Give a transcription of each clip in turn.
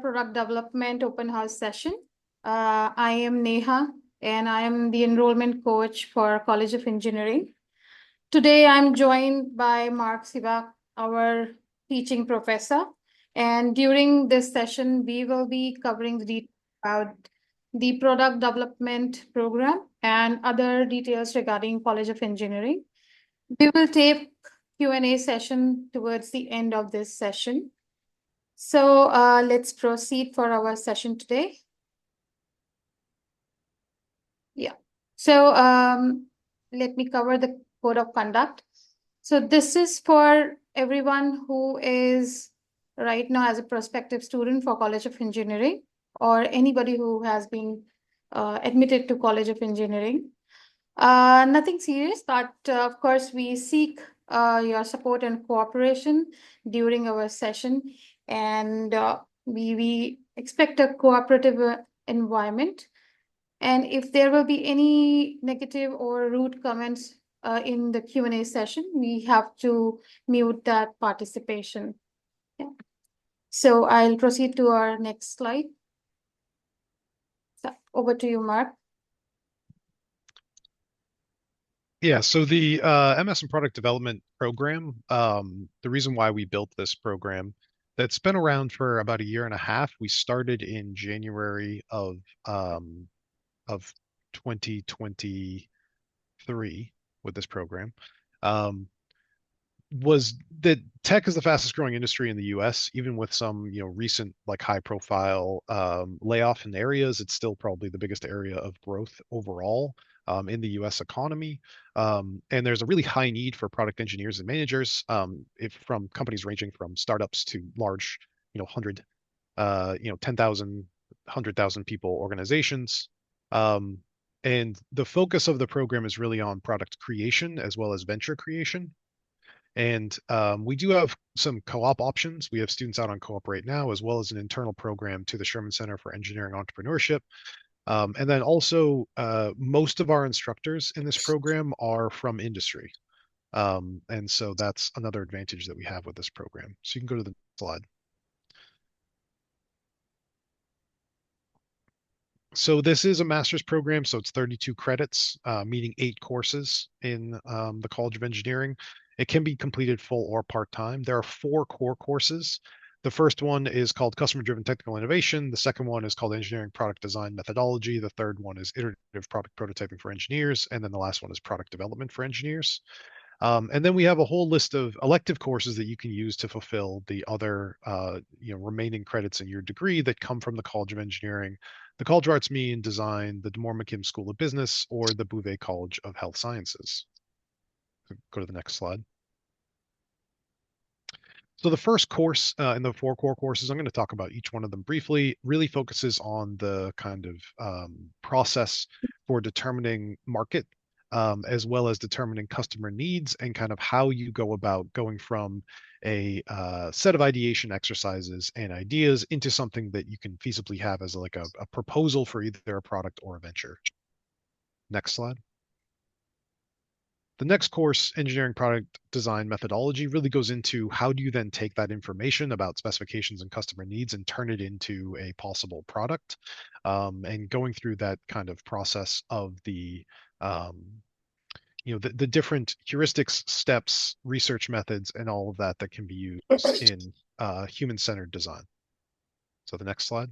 product development open house session. I am Neha, and I am the enrollment coach for College of Engineering. Today, I'm joined by Mark Sivak, our teaching professor. And during this session, we will be covering the details about the product development program and other details regarding College of Engineering. We will take Q&A session towards the end of this session. So let's proceed for our session today. Yeah. So let me cover the code of conduct. So this is for everyone who is right now as a prospective student for College of Engineering, or anybody who has been admitted to College of Engineering. Nothing serious, but of course we seek your support and cooperation during our session, and we expect a cooperative environment. And if there will be any negative or rude comments in the Q&A session, we have to mute that participation. Yeah. So I'll proceed to our next slide. So over to you, Mark. Yeah, so the MS in Product Development program, the reason why we built this program, that's been around for about a year and a half. We started in January of 2023 with this program. Was that tech is the fastest growing industry in the US, even with some, recent like high profile layoff in areas, it's still probably the biggest area of growth overall in the US economy. And there's a really high need for product engineers and managers, if from companies ranging from startups to large, 100, 10,000, 100,000 people organizations. And the focus of the program is really on product creation as well as venture creation. And we do have some co-op options. We have students out on co-op right now, as well as an internal program to the Sherman Center for Engineering Entrepreneurship. And then also, most of our instructors in this program are from industry. And so that's another advantage that we have with this program. So you can go to the next slide. So this is a master's program, so it's 32 credits, meaning 8 courses in the College of Engineering. It can be completed full or part-time. There are 4 core courses. The first one is called Customer-Driven Technical Innovation. The second one is called Engineering Product Design Methodology. The third one is Iterative Product Prototyping for Engineers. And then the last one is Product Development for Engineers. And then we have a whole list of elective courses that you can use to fulfill the other remaining credits in your degree that come from the College of Engineering, the College of Arts, Media and Design, the DeMoore McKim School of Business, or the Bouvet College of Health Sciences. Go to the next slide. So the first course in the 4 core courses, I'm going to talk about each one of them briefly, really focuses on the kind of process for determining market, as well as determining customer needs and kind of how you go about going from a set of ideation exercises and ideas into something that you can feasibly have as like a proposal for either a product or a venture. Next slide. The next course, Engineering Product Design Methodology, really goes into how do you then take that information about specifications and customer needs and turn it into a possible product, and going through that kind of process of the the different heuristics, steps, research methods, and all of that that can be used in human-centered design. So the next slide.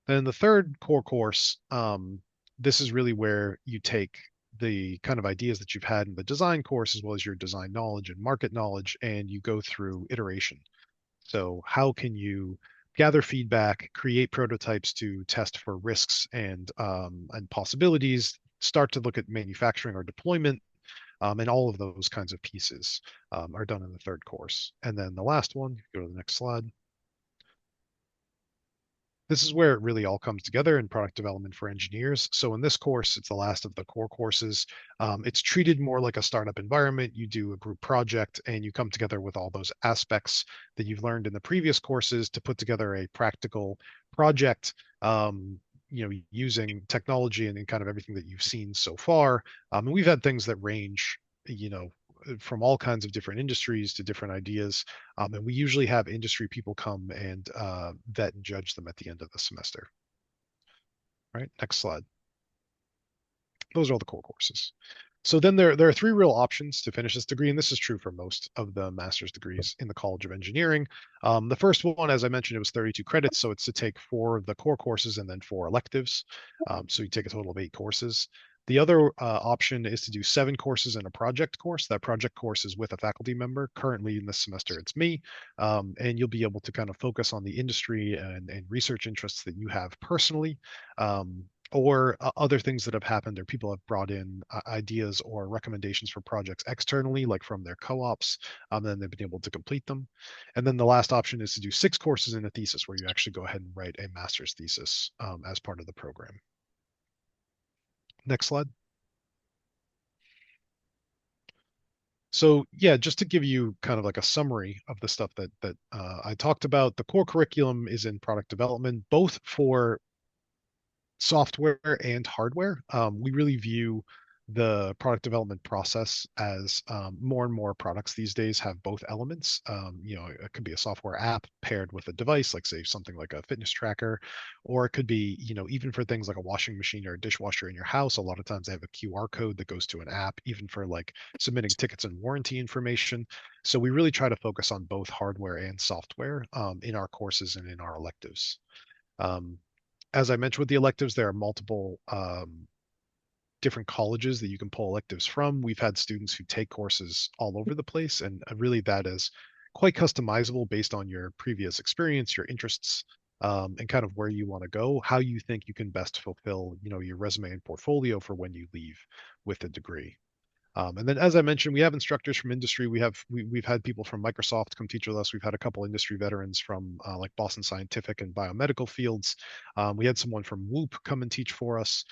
Then the third core course, this is really where you take the kind of ideas that you've had in the design course, as well as your design knowledge and market knowledge, and you go through iteration. So how can you gather feedback, create prototypes to test for risks and possibilities, start to look at manufacturing or deployment, and all of those kinds of pieces are done in the third course. And then the last one, go to the next slide. This is where it really all comes together in product development for engineers. So in this course, it's the last of the core courses. It's treated more like a startup environment. You do a group project and you come together with all those aspects that you've learned in the previous courses to put together a practical project, using technology and kind of everything that you've seen so far. And we've had things that range, from all kinds of different industries to different ideas. And we usually have industry people come and vet and judge them at the end of the semester. All right, next slide. Those are all the core courses. So then there are three real options to finish this degree, and this is true for most of the master's degrees in the College of Engineering. The first one, as I mentioned, it was 32 credits, so it's to take 4 of the core courses and then 4 electives. So you take a total of 8 courses. The other option is to do 7 courses and a project course. That project course is with a faculty member. Currently in this semester, it's me. And you'll be able to kind of focus on the industry and research interests that you have personally. Or other things that have happened, or people have brought in ideas or recommendations for projects externally, like from their co-ops, and then they've been able to complete them. And then the last option is to do 6 courses in a thesis, where you actually go ahead and write a master's thesis as part of the program. Next slide. So yeah, just to give you kind of like a summary of the stuff that I talked about, the core curriculum is in product development, both for software and hardware. We really view the product development process as more and more products these days have both elements. It could be a software app paired with a device, like say something like a fitness tracker, or it could be, even for things like a washing machine or a dishwasher in your house. A lot of times they have a QR code that goes to an app, even for like submitting tickets and warranty information. So we really try to focus on both hardware and software in our courses and in our electives. As I mentioned with the electives, there are multiple different colleges that you can pull electives from. We've had students who take courses all over the place, and really that is quite customizable based on your previous experience, your interests, and kind of where you want to go, how you think you can best fulfill, your resume and portfolio for when you leave with a degree. And then, as I mentioned, we have instructors from industry. We've had people from Microsoft come teach with us. We've had a couple industry veterans from like Boston Scientific and biomedical fields. We had someone from Whoop come and teach for us.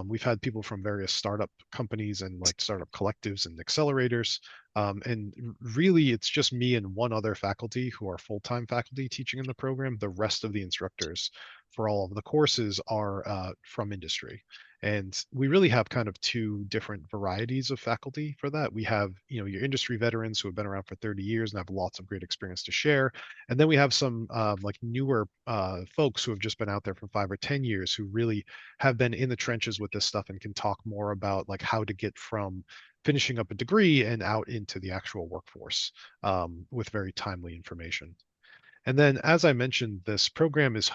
We've had people from various startup companies and like startup collectives and accelerators. And really, it's just me and one other faculty who are full-time faculty teaching in the program. The rest of the instructors for all of the courses are from industry. And we really have kind of 2 different varieties of faculty for that. We have, your industry veterans who have been around for 30 years and have lots of great experience to share. And then we have some like newer folks who have just been out there for 5 or 10 years who really have been in the trenches with this stuff and can talk more about like how to get from finishing up a degree and out into the actual workforce with very timely information. And then, as I mentioned, this program is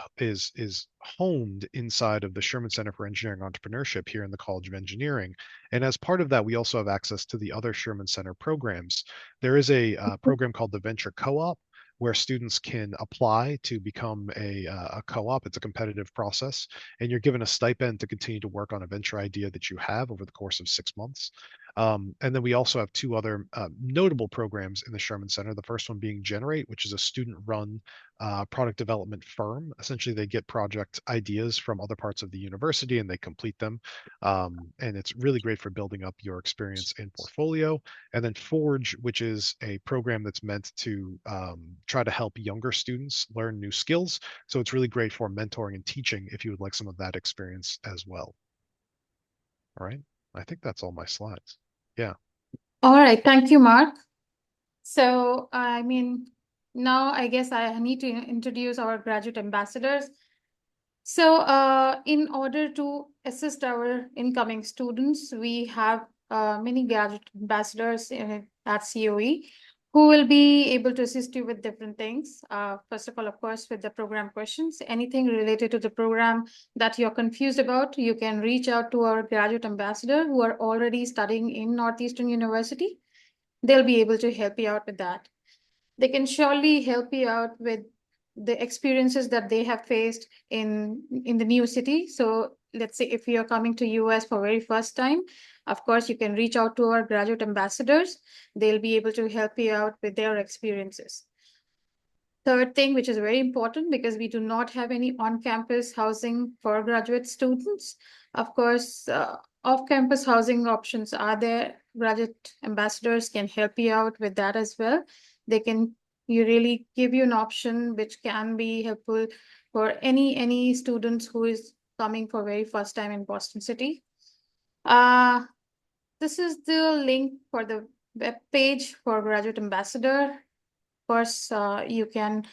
honed inside of the Sherman Center for Engineering Entrepreneurship here in the College of Engineering. And as part of that, we also have access to the other Sherman Center programs. There is a program called the Venture Co-op, where students can apply to become a co-op. It's a competitive process, and you're given a stipend to continue to work on a venture idea that you have over the course of 6 months. And then we also have 2 other notable programs in the Sherman Center. The first one being Generate, which is a student-run product development firm. Essentially, they get project ideas from other parts of the university and they complete them. And it's really great for building up your experience and portfolio. And then Forge, which is a program that's meant to try to help younger students learn new skills. So it's really great for mentoring and teaching if you would like some of that experience as well. All right. I think that's all my slides. Yeah. All right, thank you, Mark. So, now I guess I need to introduce our graduate ambassadors. So, in order to assist our incoming students, we have many graduate ambassadors at COE who will be able to assist you with different things. First of all, of course, with the program questions, anything related to the program that you're confused about, you can reach out to our graduate ambassador who are already studying in Northeastern University. They'll be able to help you out with that. They can surely help you out with the experiences that they have faced in the new city. So let's say if you're coming to US for very first time, of course, you can reach out to our graduate ambassadors. They'll be able to help you out with their experiences. Third thing, which is very important because we do not have any on-campus housing for graduate students. Of course, off-campus housing options are there. Graduate ambassadors can help you out with that as well. They can really give you an option which can be helpful for any students who is coming for very first time in Boston City. This is the link for the web page for Graduate Ambassador. Of course, you can,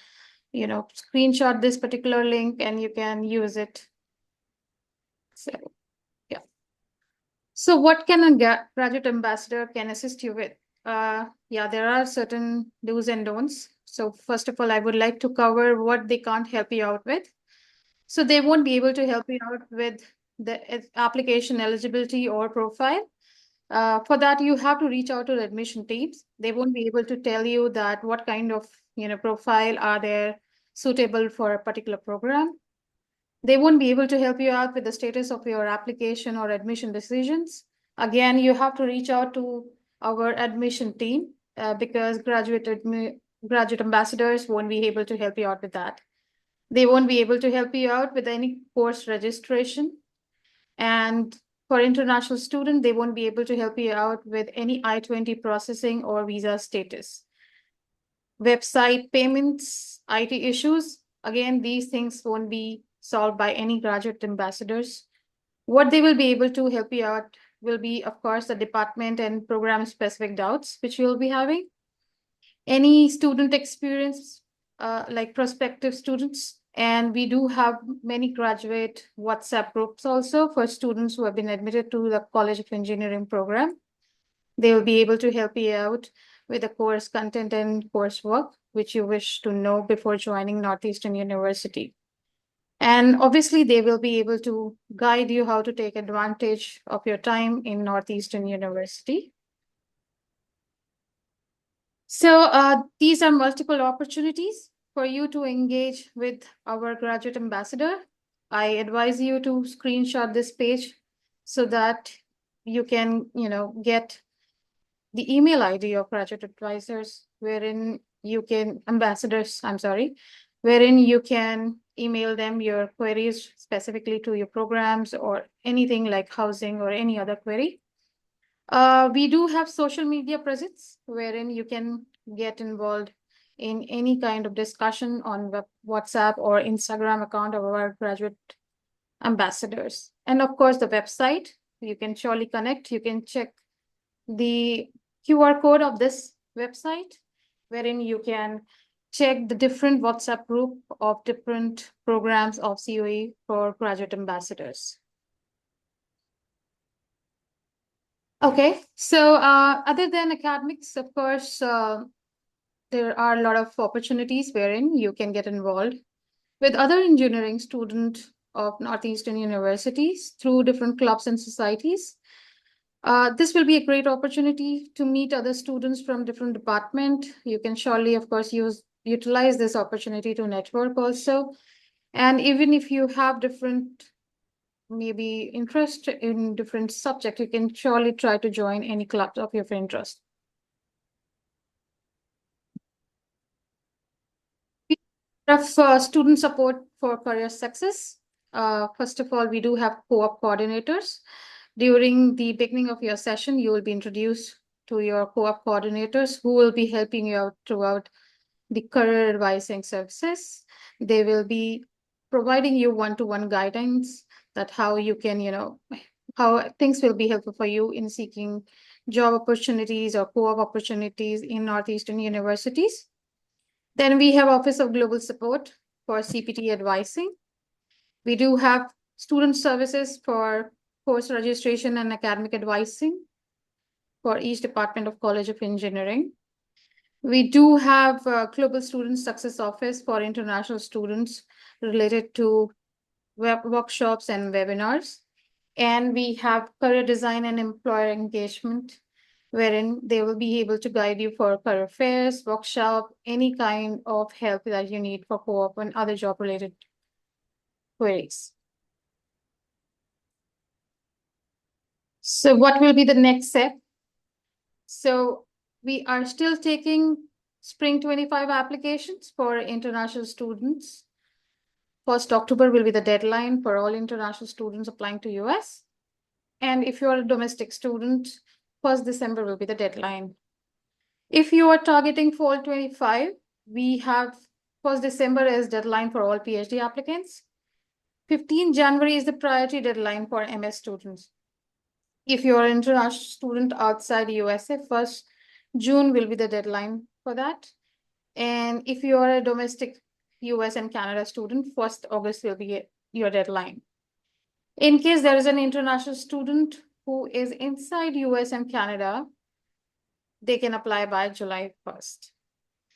screenshot this particular link and you can use it. So, yeah. So what can a Graduate Ambassador can assist you with? Yeah, there are certain do's and don'ts. So first of all, I would like to cover what they can't help you out with. So they won't be able to help you out with the application eligibility or profile. For that, you have to reach out to the admission teams. They won't be able to tell you that what kind of profile are there suitable for a particular program. They won't be able to help you out with the status of your application or admission decisions. Again, you have to reach out to our admission team because graduate ambassadors won't be able to help you out with that. They won't be able to help you out with any course registration. And for international student, they won't be able to help you out with any I-20 processing or visa status. Website payments, IT issues, again, these things won't be solved by any graduate ambassadors. What they will be able to help you out will be, of course, the department and program specific doubts, which you'll be having. Any student experience, like prospective students. And we do have many graduate WhatsApp groups also for students who have been admitted to the College of Engineering program. They will be able to help you out with the course content and coursework, which you wish to know before joining Northeastern University. And obviously, they will be able to guide you how to take advantage of your time in Northeastern University. So these are multiple opportunities for you to engage with our graduate ambassador. I advise you to screenshot this page so that you can, get the email ID of graduate advisors, wherein you can, wherein you can email them your queries specifically to your programs or anything like housing or any other query. We do have social media presence wherein you can get involved in any kind of discussion on WhatsApp or Instagram account of our graduate ambassadors. And of course, the website, you can surely connect. You can check the QR code of this website, wherein you can check the different WhatsApp group of different programs of COE for graduate ambassadors. Okay, so other than academics, of course, there are a lot of opportunities wherein you can get involved with other engineering students of Northeastern universities through different clubs and societies. This will be a great opportunity to meet other students from different departments. You can surely, of course, utilize this opportunity to network also. And even if you have different maybe interest in different subjects, you can surely try to join any clubs of your interest. We have student support for career success. First of all, we do have co-op coordinators. During the beginning of your session, you will be introduced to your co-op coordinators who will be helping you out throughout the career advising services. They will be providing you one-to-one guidance that how you can, how things will be helpful for you in seeking job opportunities or co-op opportunities in Northeastern universities. Then we have Office of Global Support for CPT advising. We do have student services for course registration and academic advising for each department of College of Engineering. We do have Global Student Success Office for international students related to workshops and webinars. And we have career design and employer engagement, wherein they will be able to guide you for career fairs, workshop, any kind of help that you need for co-op and other job-related queries. So what will be the next step? So we are still taking Spring 25 applications for international students. 1st October will be the deadline for all international students applying to US. And if you're a domestic student, 1st December will be the deadline. If you are targeting fall 25, we have 1st December as deadline for all PhD applicants. 15 January is the priority deadline for MS students. If you're an international student outside USA, 1st June will be the deadline for that. And if you are a domestic US and Canada student, 1st August will be your deadline. In case there is an international student who is inside US and Canada, they can apply by July 1st.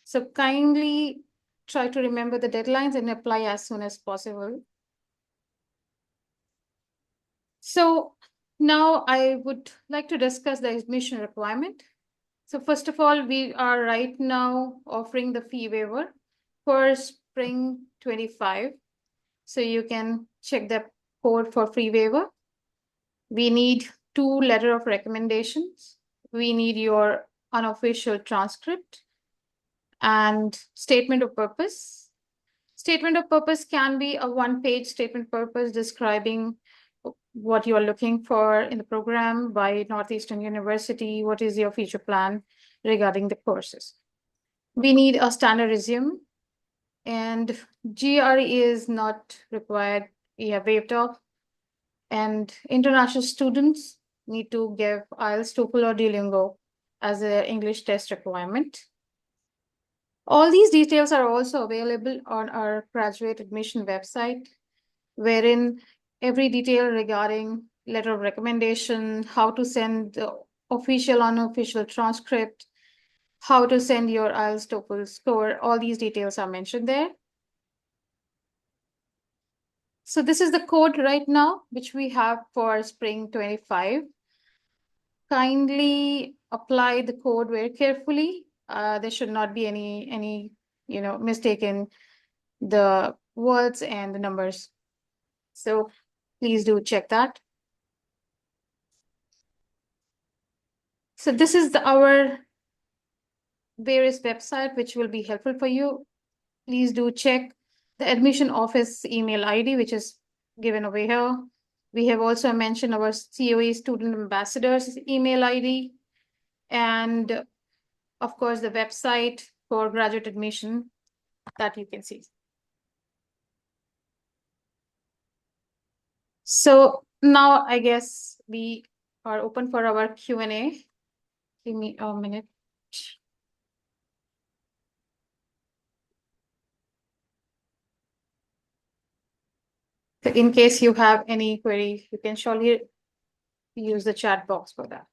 So kindly try to remember the deadlines and apply as soon as possible. So now I would like to discuss the admission requirement. So first of all, we are right now offering the fee waiver for spring 25. So you can check the code for free waiver. We need 2 letter of recommendations. We need your unofficial transcript and statement of purpose. Statement of purpose can be a 1-page statement purpose describing what you are looking for in the program by Northeastern University, what is your future plan regarding the courses. We need a standard resume, and GRE is not required. We have waived off. And international students need to give IELTS, TOEFL, or Duolingo as an English test requirement. All these details are also available on our graduate admission website, wherein every detail regarding letter of recommendation, how to send the official, unofficial transcript, how to send your IELTS, TOEFL score, all these details are mentioned there. So this is the code right now, which we have for spring 25. Kindly apply the code very carefully. There should not be any mistake in the words and the numbers. So please do check that. So this is our various website, which will be helpful for you. Please do check the admission office email ID, which is given over here. We have also mentioned our COE student ambassadors email ID, and of course the website for graduate admission that you can see. So now I guess we are open for our Q&A. Give me a minute. So in case you have any query, you can surely use the chat box for that.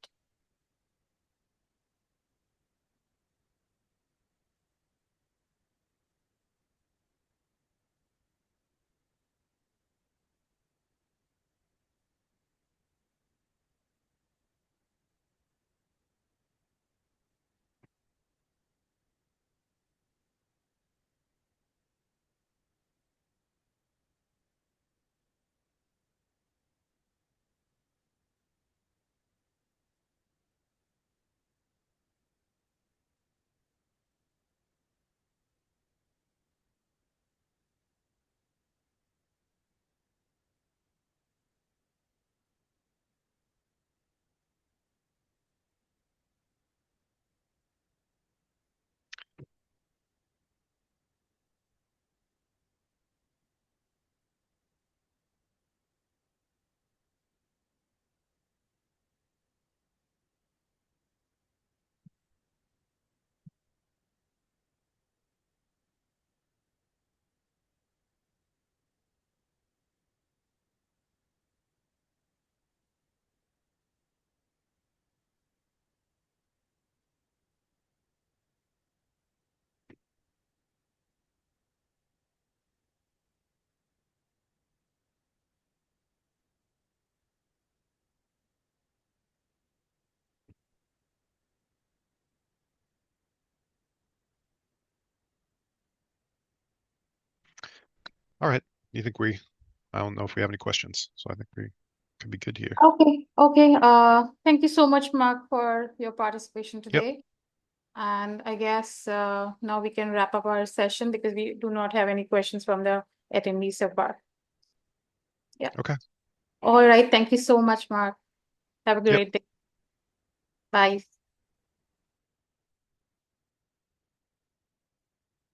All right. I don't know if we have any questions, so I think we could be good here. Okay. Thank you so much, Mark, for your participation today. And I guess now we can wrap up our session because we do not have any questions from the attendees so far. Yeah. Okay. All right. Thank you so much, Mark. Have a great day. Bye.